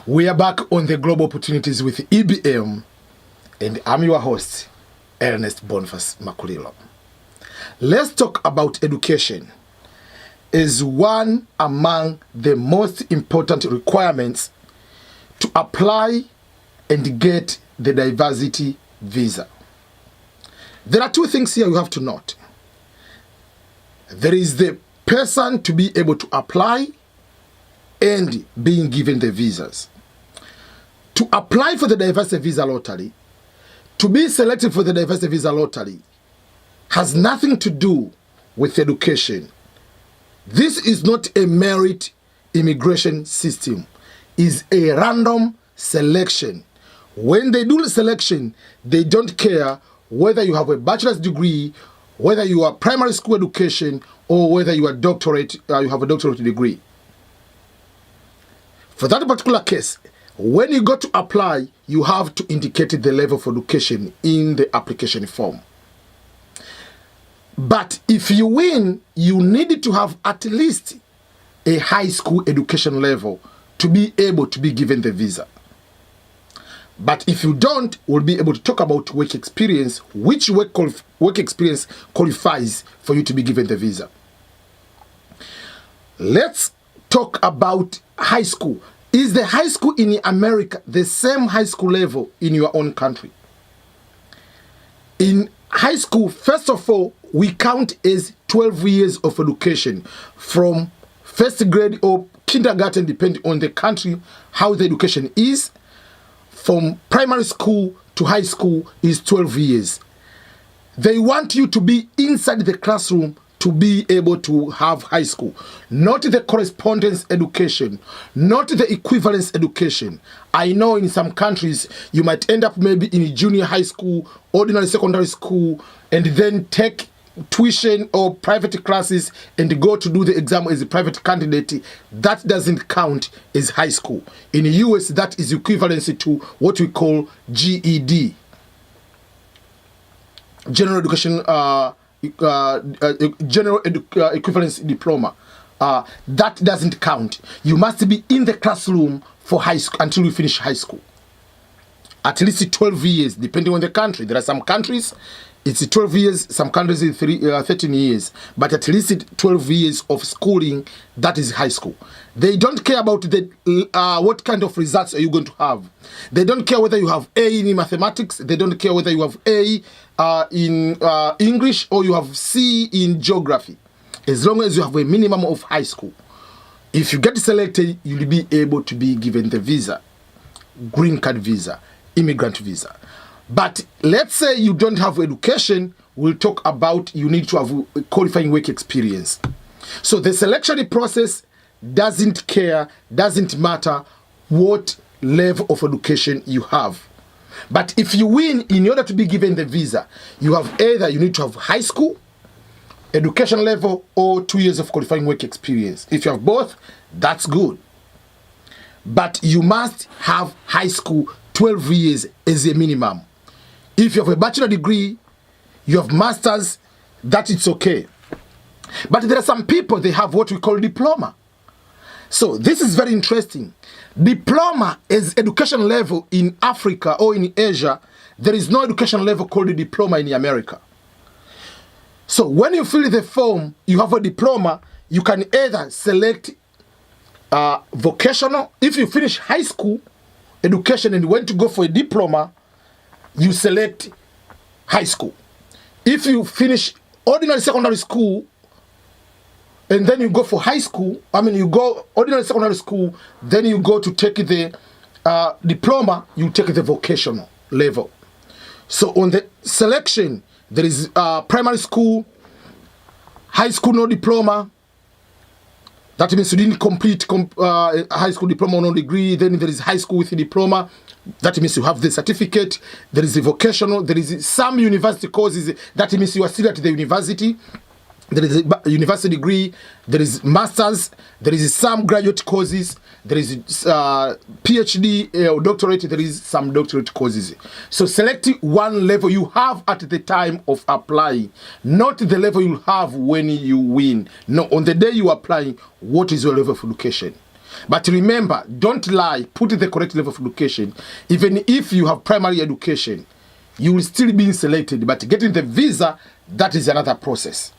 We are back on the Global Opportunities with EBM, and I'm your host, Ernest Boniface Makulilo. Let's talk about education. Is one among the most important requirements to apply and get the diversity visa. There are two things here you have to note. There is the person to be able to apply and being given the visas. To apply for the diversity visa lottery, to be selected for the diversity visa lottery, has nothing to do with education. This is not a merit immigration system. It's a random selection. When they do the selection, they don't care whether you have a bachelor's degree, whether you are primary school education, or whether you are you have a doctorate degree. For that particular case, when you go to apply, you have to indicate the level of education in the application form. But if you win, you need to have at least a high school education level to be able to be given the visa. But if you don't, we'll be able to talk about work experience, which work experience qualifies for you to be given the visa. Let's talk about high school. Is the high school in America the same high school level in your own country? In high school, first of all, we count as 12 years of education from first grade or kindergarten, depending on the country, how the education is. From primary school to high school is 12 years. They want you to be inside the classroom to be able to have high school, not the correspondence education, not the equivalence education. I know in some countries you might end up maybe in junior high school, ordinary secondary school, and then take tuition or private classes and go to do the exam as a private candidate. That doesn't count as high school. In the US, that is equivalency to what we call GED, General Education Equivalence Diploma. That doesn't count. You must be in the classroom for high school until you finish high school. At least 12 years, depending on the country. There are some countries it's 12 years, some countries it's 13 years, but at least 12 years of schooling, that is high school. They don't care about the what kind of results are you going to have. They don't care whether you have A in mathematics, they don't care whether you have A in English or you have C in geography. As long as you have a minimum of high school. If you get selected, you'll be able to be given the visa, green card visa, immigrant visa. But let's say you don't have education, we'll talk about you need to have a qualifying work experience. So the selection process doesn't matter what level of education you have. But if you win, in order to be given the visa, you need to have high school, education level, or 2 years of qualifying work experience. If you have both, that's good. But you must have high school 12 years as a minimum. If you have a bachelor degree, you have masters, that it's okay. But there are some people, they have what we call diploma. So this is very interesting. Diploma is education level in Africa or in Asia. There is no education level called a diploma in America. So when you fill the form, you have a diploma, you can either select vocational. If you finish high school education and you want to go for a diploma, you select high school. If you finish ordinary secondary school and then you go for high school, you go ordinary secondary school, then you go to take the diploma, you take the vocational level. So on the selection, there is primary school, high school, no diploma. That means you didn't complete high school diploma or no degree. Then there is high school with a diploma. That means you have the certificate. There is a vocational. There is some university courses. That means you are still at the university. There is a university degree. There is masters. There is some graduate courses. There is PhD or doctorate. There is some doctorate courses. So select one level you have at the time of applying, not the level you have when you win. No, on the day you apply, what is your level of education? But remember, don't lie. Put the correct level of education. Even if you have primary education, you will still be selected. But getting the visa, that is another process.